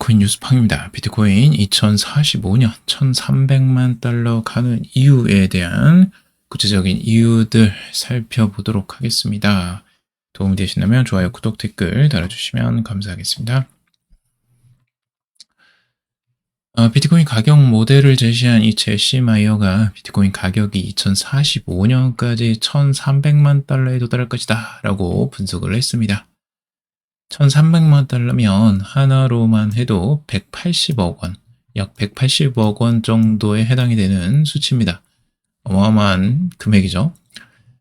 비트코인 뉴스팡입니다. 비트코인 2045년 1300만 달러 가는 이유에 대한 구체적인 이유들 살펴보도록 하겠습니다. 도움이 되신다면 좋아요, 구독, 댓글 달아주시면 감사하겠습니다. 비트코인 가격 모델을 제시한 이 제시 마이어가 비트코인 가격이 2045년까지 1300만 달러에 도달할 것이다 라고 분석을 했습니다. 1300만 달러면 하나로만 해도 180억 원, 약 180억 원 정도에 해당이 되는 수치입니다. 어마어마한 금액이죠.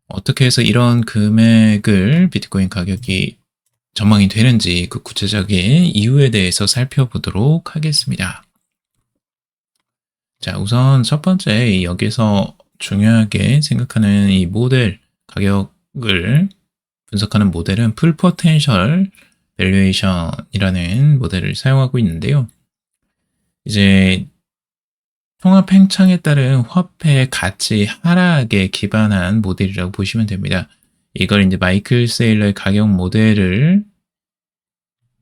어떻게 해서 이런 금액을 비트코인 가격이 전망이 되는지 그 구체적인 이유에 대해서 살펴보도록 하겠습니다. 자, 우선 첫 번째 여기서 중요하게 생각하는 이 모델 가격을 분석하는 모델은 풀 포텐셜 밸류에이션이라는 모델을 사용하고 있는데요. 이제 통합 팽창에 따른 화폐 가치 하락에 기반한 모델이라고 보시면 됩니다. 이걸 이제 마이클 세일러의 가격 모델을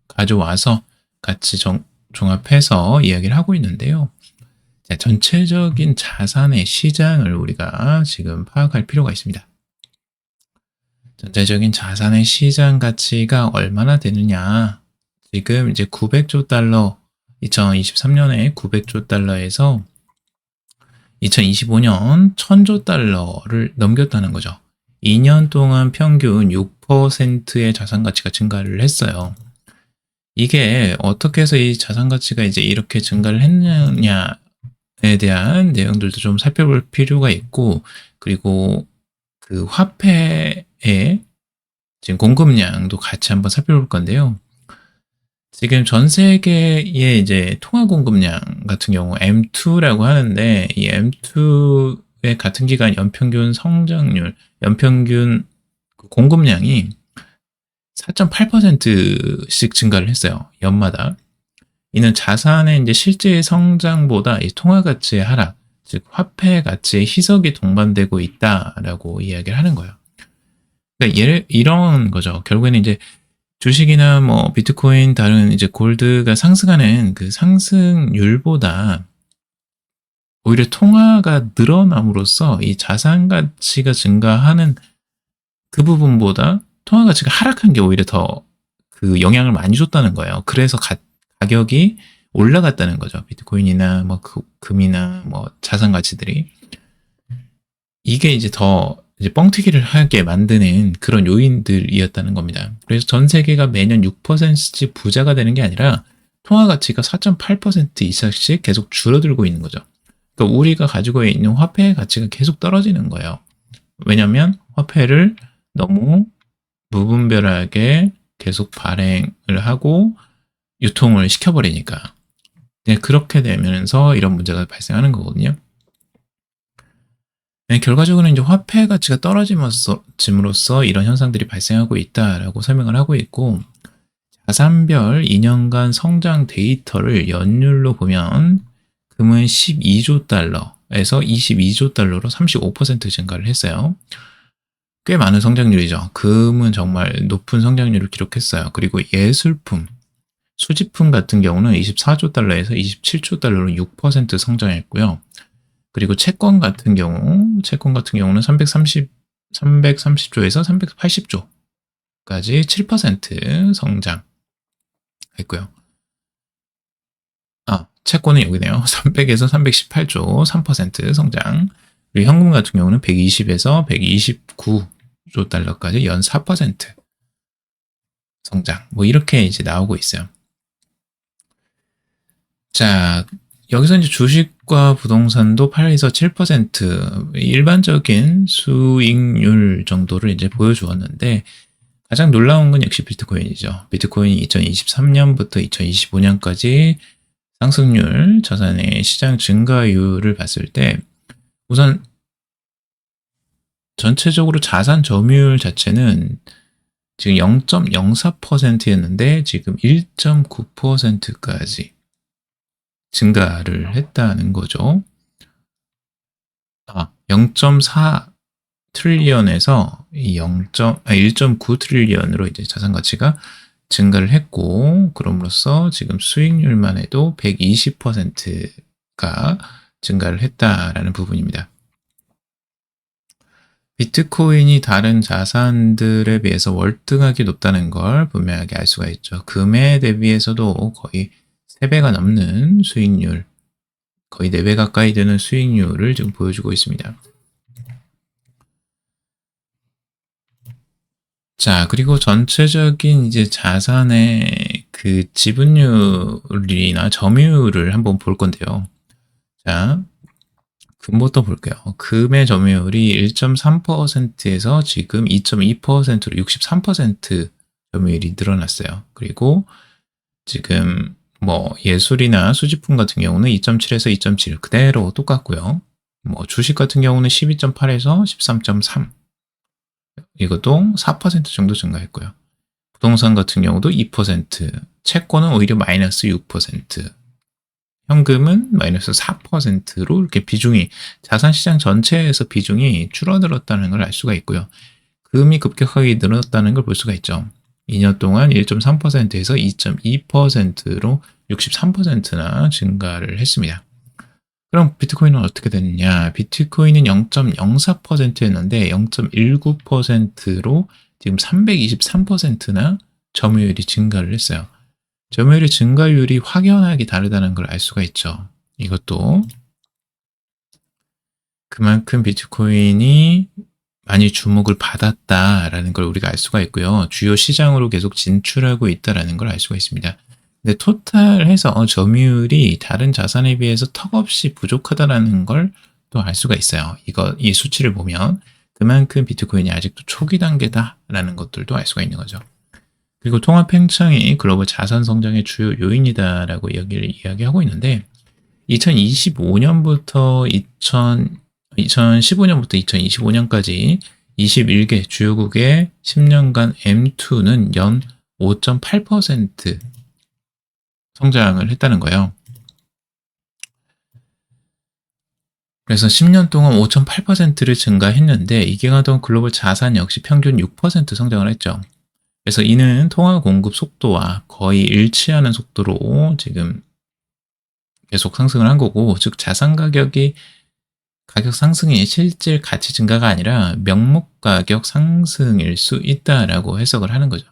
가져와서 같이 종합해서 이야기를 하고 있는데요. 자, 전체적인 자산의 시장을 우리가 지금 파악할 필요가 있습니다. 전체적인 자산의 시장 가치가 얼마나 되느냐. 지금 이제 900조 달러, 2023년에 900조 달러에서 2025년 1000조 달러를 넘겼다는 거죠. 2년 동안 평균 6%의 자산 가치가 증가를 했어요. 이게 어떻게 해서 이 자산 가치가 이제 이렇게 증가를 했느냐에 대한 내용들도 좀 살펴볼 필요가 있고, 그리고 그 화폐의 지금 공급량도 같이 한번 살펴볼 건데요. 지금 전 세계의 이제 통화 공급량 같은 경우 M2라고 하는데, 이 M2의 같은 기간 연평균 성장률, 연평균 공급량이 4.8%씩 증가를 했어요. 연마다. 이는 자산의 이제 실제 성장보다 이 통화 가치의 하락, 즉 화폐 가치의 희석이 동반되고 있다라고 이야기를 하는 거예요. 그러니까 이런 거죠. 결국에는 이제 주식이나 뭐 비트코인, 다른 이제 골드가 상승하는 그 상승률보다 오히려 통화가 늘어남으로써 이 자산 가치가 증가하는 그 부분보다 통화 가치가 하락한 게 오히려 더 그 영향을 많이 줬다는 거예요. 그래서 가격이 올라갔다는 거죠. 비트코인이나 뭐 금이나 뭐 자산 가치들이. 이게 이제 더 이제 뻥튀기를 하게 만드는 그런 요인들이었다는 겁니다. 그래서 전 세계가 매년 6%씩 부자가 되는 게 아니라 통화 가치가 4.8% 이상씩 계속 줄어들고 있는 거죠. 그러니까 우리가 가지고 있는 화폐의 가치가 계속 떨어지는 거예요. 왜냐하면 화폐를 너무 무분별하게 계속 발행을 하고 유통을 시켜버리니까. 네, 그렇게 되면서 이런 문제가 발생하는 거거든요. 네, 결과적으로 이제 화폐 가치가 떨어짐으로써 이런 현상들이 발생하고 있다라고 설명을 하고 있고, 자산별 2년간 성장 데이터를 연율로 보면 금은 12조 달러에서 22조 달러로 35% 증가를 했어요. 꽤 많은 성장률이죠. 금은 정말 높은 성장률을 기록했어요. 그리고 예술품, 수집품 같은 경우는 24조 달러에서 27조 달러로 6% 성장했고요. 그리고 채권 같은 경우는 330조에서 380조까지 7% 성장했고요. 채권은 여기네요. 300에서 318조 3% 성장. 그리고 현금 같은 경우는 120에서 129조 달러까지 연 4% 성장. 뭐 이렇게 이제 나오고 있어요. 자, 여기서 이제 주식과 부동산도 8에서 7% 일반적인 수익률 정도를 이제 보여주었는데, 가장 놀라운 건 역시 비트코인이죠. 비트코인이 2023년부터 2025년까지 상승률, 자산의 시장 증가율을 봤을 때, 우선 전체적으로 자산 점유율 자체는 지금 0.04%였는데 지금 1.9%까지 증가를 했다는 거죠. 0.4 트릴리언에서 1.9 트릴리언으로 이제 자산 가치가 증가를 했고, 그럼으로써 지금 수익률만 해도 120%가 증가를 했다라는 부분입니다. 비트코인이 다른 자산들에 비해서 월등하게 높다는 걸 분명하게 알 수가 있죠. 금에 대비해서도 거의 3배가 넘는 수익률, 거의 4배 가까이 되는 수익률을 지금 보여주고 있습니다. 자, 그리고 전체적인 이제 자산의 그 지분율이나 점유율을 한번 볼 건데요. 자, 금부터 볼게요. 금의 점유율이 1.3%에서 지금 2.2%로 63% 점유율이 늘어났어요. 그리고 지금 뭐 예술이나 수집품 같은 경우는 2.7에서 2.7 그대로 똑같고요. 뭐 주식 같은 경우는 12.8에서 13.3 이것도 4% 정도 증가했고요. 부동산 같은 경우도 2%, 채권은 오히려 마이너스 6%, 현금은 마이너스 4%로 이렇게 비중이 자산시장 전체에서 비중이 줄어들었다는 걸 알 수가 있고요. 금이 급격하게 늘었다는 걸 볼 수가 있죠. 2년 동안 1.3%에서 2.2%로 63%나 증가를 했습니다. 그럼 비트코인은 어떻게 됐느냐? 비트코인은 0.04%였는데 0.19%로 지금 323%나 점유율이 증가를 했어요. 점유율의 증가율이 확연하게 다르다는 걸 알 수가 있죠. 이것도 그만큼 비트코인이 많이 주목을 받았다라는 걸 우리가 알 수가 있고요. 주요 시장으로 계속 진출하고 있다라는 걸 알 수가 있습니다. 근데 토탈해서 점유율이 다른 자산에 비해서 턱없이 부족하다라는 걸 또 알 수가 있어요. 이 수치를 보면 그만큼 비트코인이 아직도 초기 단계다라는 것들도 알 수가 있는 거죠. 그리고 통합 팽창이 글로벌 자산 성장의 주요 요인이다라고 이야기하고 있는데 2015년부터 2015년부터 2025년까지 21개 주요국의 10년간 M2는 연 5.8% 성장을 했다는 거예요. 그래서 10년 동안 5.8%를 증가했는데 이 기간 동안 글로벌 자산 역시 평균 6% 성장을 했죠. 그래서 이는 통화 공급 속도와 거의 일치하는 속도로 지금 계속 상승을 한 거고, 즉 자산 가격 상승이 실질 가치 증가가 아니라 명목 가격 상승일 수 있다라고 해석을 하는 거죠.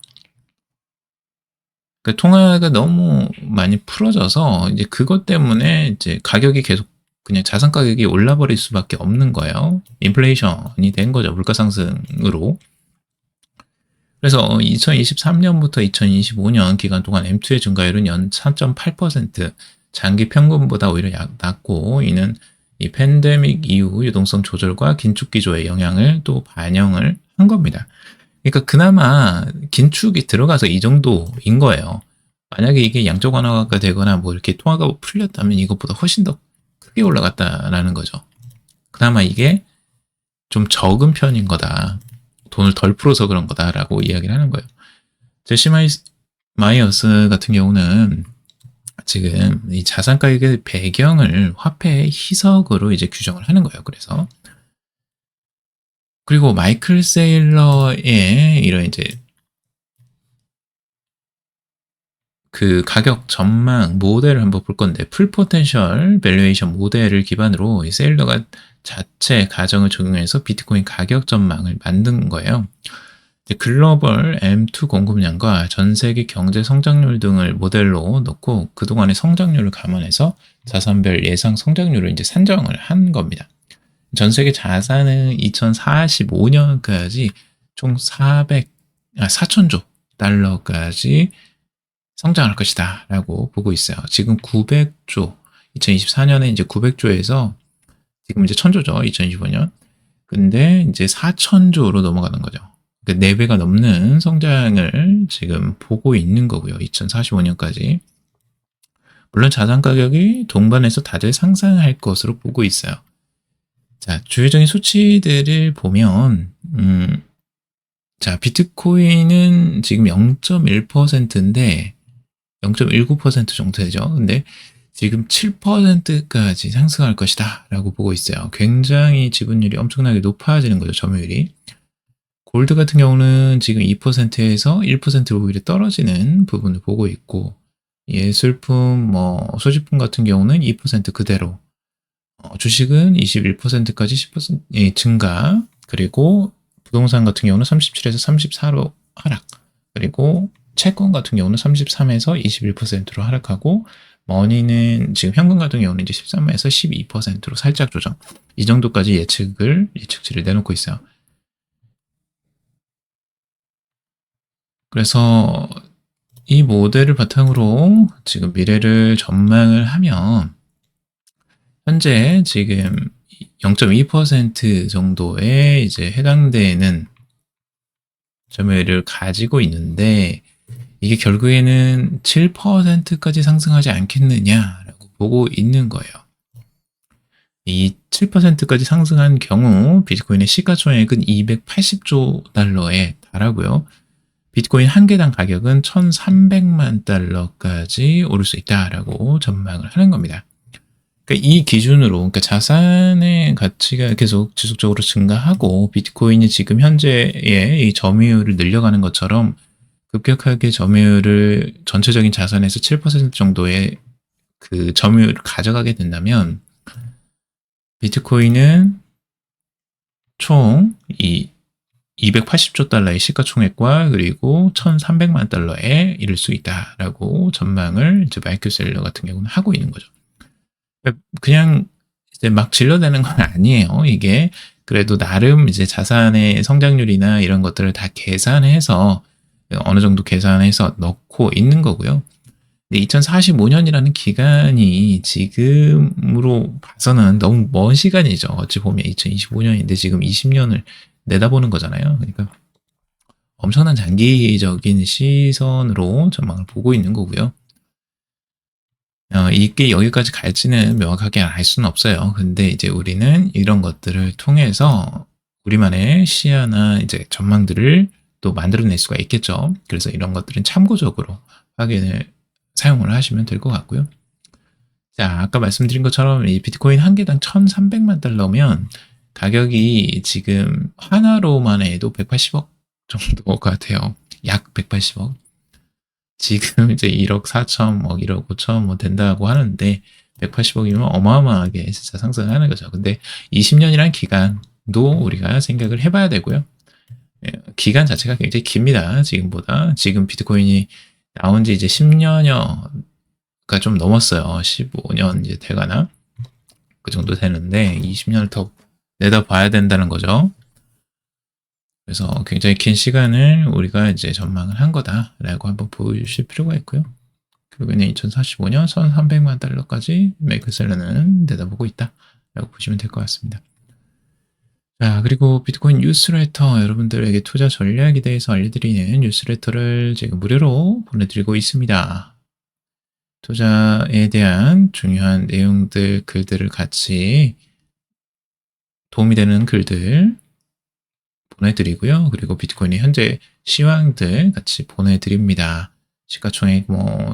그러니까 통화가 너무 많이 풀어져서 이제 그것 때문에 이제 가격이 계속 그냥 자산 가격이 올라버릴 수밖에 없는 거예요. 인플레이션이 된 거죠. 물가 상승으로. 그래서 2023년부터 2025년 기간 동안 M2의 증가율은 연 4.8%, 장기 평균보다 오히려 낮고, 이는 이 팬데믹 이후 유동성 조절과 긴축 기조의 영향을 또 반영을 한 겁니다. 그러니까 그나마 긴축이 들어가서 이 정도인 거예요. 만약에 이게 양적 완화가 되거나 뭐 이렇게 통화가 풀렸다면 이것보다 훨씬 더 크게 올라갔다라는 거죠. 그나마 이게 좀 적은 편인 거다. 돈을 덜 풀어서 그런 거다라고 이야기를 하는 거예요. 제시 마이어스 같은 경우는 지금 이 자산 가격의 배경을 화폐의 희석으로 이제 규정을 하는 거예요. 그리고 마이클 세일러의 이런 이제 그 가격 전망 모델을 한번 볼 건데, 풀 포텐셜 밸류에이션 모델을 기반으로 이 세일러가 자체 가정을 적용해서 비트코인 가격 전망을 만든 거예요. 글로벌 M2 공급량과 전 세계 경제 성장률 등을 모델로 넣고 그동안의 성장률을 감안해서 자산별 예상 성장률을 이제 산정을 한 겁니다. 전 세계 자산은 2045년까지 총 4,000조 달러까지 성장할 것이다 라고 보고 있어요. 지금 900조, 2024년에 이제 900조에서 지금 이제 1000조죠, 2025년. 근데 이제 4,000조로 넘어가는 거죠. 그러니까 4배가 넘는 성장을 지금 보고 있는 거고요. 2045년까지. 물론 자산 가격이 동반해서 다들 상승할 것으로 보고 있어요. 자, 주요적인 수치들을 보면, 자, 비트코인은 지금 0.1%인데, 0.19% 정도 되죠. 근데 지금 7%까지 상승할 것이다 라고 보고 있어요. 굉장히 지분율이 엄청나게 높아지는 거죠. 점유율이. 골드 같은 경우는 지금 2%에서 1%로 오히려 떨어지는 부분을 보고 있고, 예술품, 소지품 같은 경우는 2% 그대로, 주식은 21%까지 10% 증가, 그리고 부동산 같은 경우는 37에서 34로 하락, 그리고 채권 같은 경우는 33에서 21%로 하락하고, 머니는 지금 현금 같은 경우는 이제 13에서 12%로 살짝 조정. 이 정도까지 예측치를 내놓고 있어요. 그래서 이 모델을 바탕으로 지금 미래를 전망을 하면 현재 지금 0.2% 정도에 이제 해당되는 점유율을 가지고 있는데 이게 결국에는 7%까지 상승하지 않겠느냐라고 보고 있는 거예요. 이 7%까지 상승한 경우 비트코인의 시가총액은 280조 달러에 달하고요. 비트코인 한 개당 가격은 1,300만 달러까지 오를 수 있다라고 전망을 하는 겁니다. 그러니까 이 기준으로, 그러니까 자산의 가치가 계속 지속적으로 증가하고 비트코인이 지금 현재의 이 점유율을 늘려가는 것처럼 급격하게 점유율을 전체적인 자산에서 7% 정도의 그 점유율을 가져가게 된다면 비트코인은 총 280조 달러의 시가총액과 그리고 1,300만 달러에 이를 수 있다라고 전망을 이제 마이클 셀러 같은 경우는 하고 있는 거죠. 그냥 이제 막 질러대는 건 아니에요. 이게 그래도 나름 이제 자산의 성장률이나 이런 것들을 다 계산해서 어느 정도 계산해서 넣고 있는 거고요. 근데 2045년이라는 기간이 지금으로 봐서는 너무 먼 시간이죠. 어찌 보면 2025년인데 지금 20년을 내다보는 거잖아요. 그러니까 엄청난 장기적인 시선으로 전망을 보고 있는 거고요. 이게 여기까지 갈지는 명확하게 알 수는 없어요. 근데 이제 우리는 이런 것들을 통해서 우리만의 시야나 이제 전망들을 또 만들어낼 수가 있겠죠. 그래서 이런 것들은 참고적으로 사용을 하시면 될 것 같고요. 자, 아까 말씀드린 것처럼 이 비트코인 한 개당 1,300만 달러면 가격이 지금 하나로만 해도 180억 정도 같아요. 약 180억. 지금 이제 1억 4천, 1억 5천 된다고 하는데 180억이면 어마어마하게 진짜 상승하는 거죠. 근데 20년이란 기간도 우리가 생각을 해봐야 되고요. 기간 자체가 굉장히 깁니다. 지금보다. 지금 비트코인이 나온 지 이제 10년여가 좀 넘었어요. 15년 이제 돼가나? 그 정도 되는데 20년을 더 내다봐야 된다는 거죠. 그래서 굉장히 긴 시간을 우리가 이제 전망을 한 거다라고 한번 보여주실 필요가 있고요. 결국에는 2045년 1,300만 달러까지 메이크셀러는 내다보고 있다라고 보시면 될 것 같습니다. 자, 그리고 비트코인 뉴스레터 여러분들에게 투자 전략에 대해서 알려드리는 뉴스레터를 지금 무료로 보내드리고 있습니다. 투자에 대한 중요한 내용들, 글들을 같이 도움이 되는 글들 보내드리고요. 그리고 비트코인의 현재 시황들 같이 보내드립니다. 시가총액,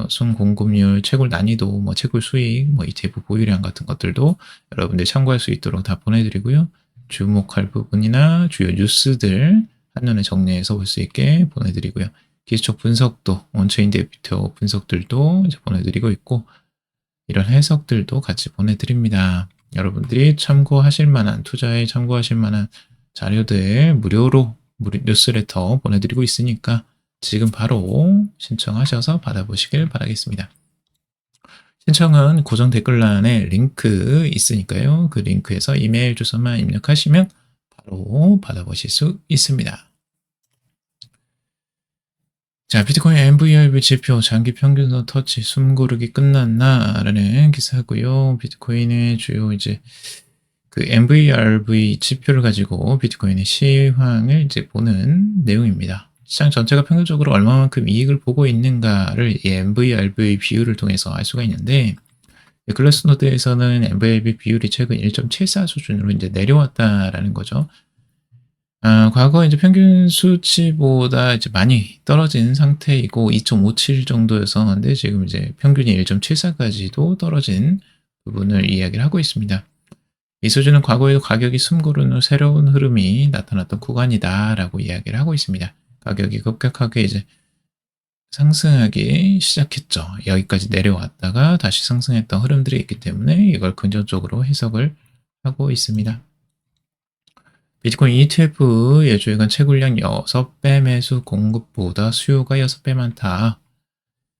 순공급률, 채굴 난이도, 채굴 수익, ETF 보유량 같은 것들도 여러분들 참고할 수 있도록 다 보내드리고요. 주목할 부분이나 주요 뉴스들 한눈에 정리해서 볼 수 있게 보내드리고요. 기술적 분석도, 온체인 데이터 분석들도 이제 보내드리고 있고, 이런 해석들도 같이 보내드립니다. 여러분들이 참고하실 만한, 투자에 참고하실 만한 자료들 무료로 뉴스레터 보내드리고 있으니까 지금 바로 신청하셔서 받아보시길 바라겠습니다. 신청은 고정 댓글란에 링크 있으니까요. 그 링크에서 이메일 주소만 입력하시면 바로 받아보실 수 있습니다. 자, 비트코인 MVRV 지표 장기 평균선 터치 숨고르기 끝났나? 라는 기사고요. 비트코인의 주요 이제 그 MVRV 지표를 가지고 비트코인의 시황을 이제 보는 내용입니다. 시장 전체가 평균적으로 얼마만큼 이익을 보고 있는가를 이 MVRV 비율을 통해서 알 수가 있는데, 글래스노드에서는 MVRV 비율이 최근 1.74 수준으로 이제 내려왔다라는 거죠. 과거 이제 평균 수치보다 이제 많이 떨어진 상태이고 2.57 정도였었는데 지금 이제 평균이 1.74까지도 떨어진 부분을 이야기를 하고 있습니다. 이 수준은 과거에도 가격이 숨고르는 새로운 흐름이 나타났던 구간이다라고 이야기를 하고 있습니다. 가격이 급격하게 이제 상승하기 시작했죠. 여기까지 내려왔다가 다시 상승했던 흐름들이 있기 때문에 이걸 긍정적으로 해석을 하고 있습니다. 비트코인 ETF 예주일간 채굴량 6배 매수 공급보다 수요가 6배 많다.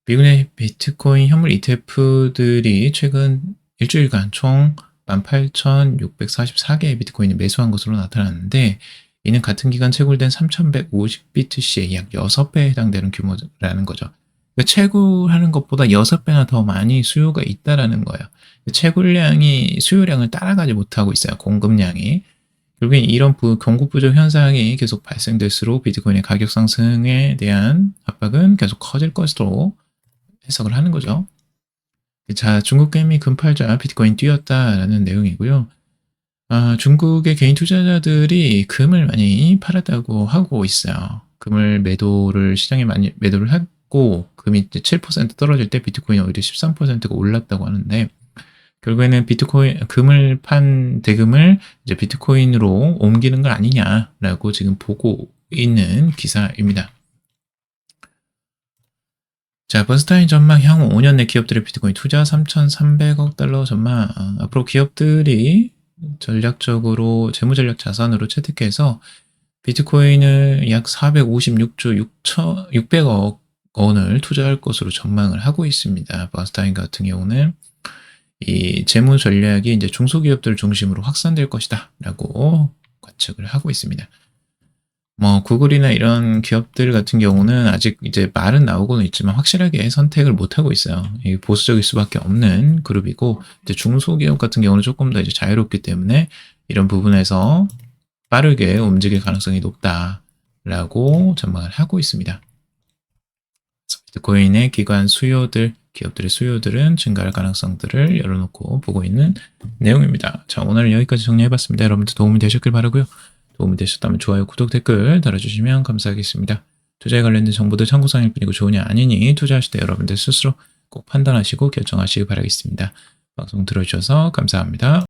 미국의 비트코인 현물 ETF들이 최근 일주일간 총 18,644개의 비트코인을 매수한 것으로 나타났는데 이는 같은 기간 채굴된 3,150BTC의 약 6배에 해당되는 규모라는 거죠. 그러니까 채굴하는 것보다 6배나 더 많이 수요가 있다라는 거예요. 채굴량이 수요량을 따라가지 못하고 있어요. 공급량이. 결국엔 이런 공급 부족 현상이 계속 발생될수록 비트코인의 가격 상승에 대한 압박은 계속 커질 것으로 해석을 하는 거죠. 자, 중국 개미 금팔자 비트코인 뛰었다라는 내용이고요. 중국의 개인 투자자들이 금을 많이 팔았다고 하고 있어요. 금을 시장에 많이 매도를 하고 금이 이제 7% 떨어질 때 비트코인이 오히려 13%가 올랐다고 하는데 결국에는 금을 판 대금을 이제 비트코인으로 옮기는 건 아니냐라고 지금 보고 있는 기사입니다. 자, 버스타인 전망 향후 5년 내 기업들의 비트코인 투자 3,300억 달러 전망. 앞으로 기업들이 전략적으로 재무전략 자산으로 채택해서 비트코인을 약 456조 600억 원을 투자할 것으로 전망을 하고 있습니다. 버스타인 같은 경우는 이 재무 전략이 이제 중소기업들 중심으로 확산될 것이다 라고 관측을 하고 있습니다. 구글이나 이런 기업들 같은 경우는 아직 이제 말은 나오고는 있지만 확실하게 선택을 못 하고 있어요. 보수적일 수밖에 없는 그룹이고 이제 중소기업 같은 경우는 조금 더 이제 자유롭기 때문에 이런 부분에서 빠르게 움직일 가능성이 높다라고 전망을 하고 있습니다. 비트코인의 기관 수요들, 기업들의 수요들은 증가할 가능성들을 열어놓고 보고 있는 내용입니다. 자, 오늘 여기까지 정리해봤습니다. 여러분들 도움이 되셨길 바라고요. 도움이 되셨다면 좋아요, 구독, 댓글 달아주시면 감사하겠습니다. 투자에 관련된 정보들 참고사항일 뿐이고 좋으냐 아니니 투자하실 때 여러분들 스스로 꼭 판단하시고 결정하시기 바라겠습니다. 방송 들어주셔서 감사합니다.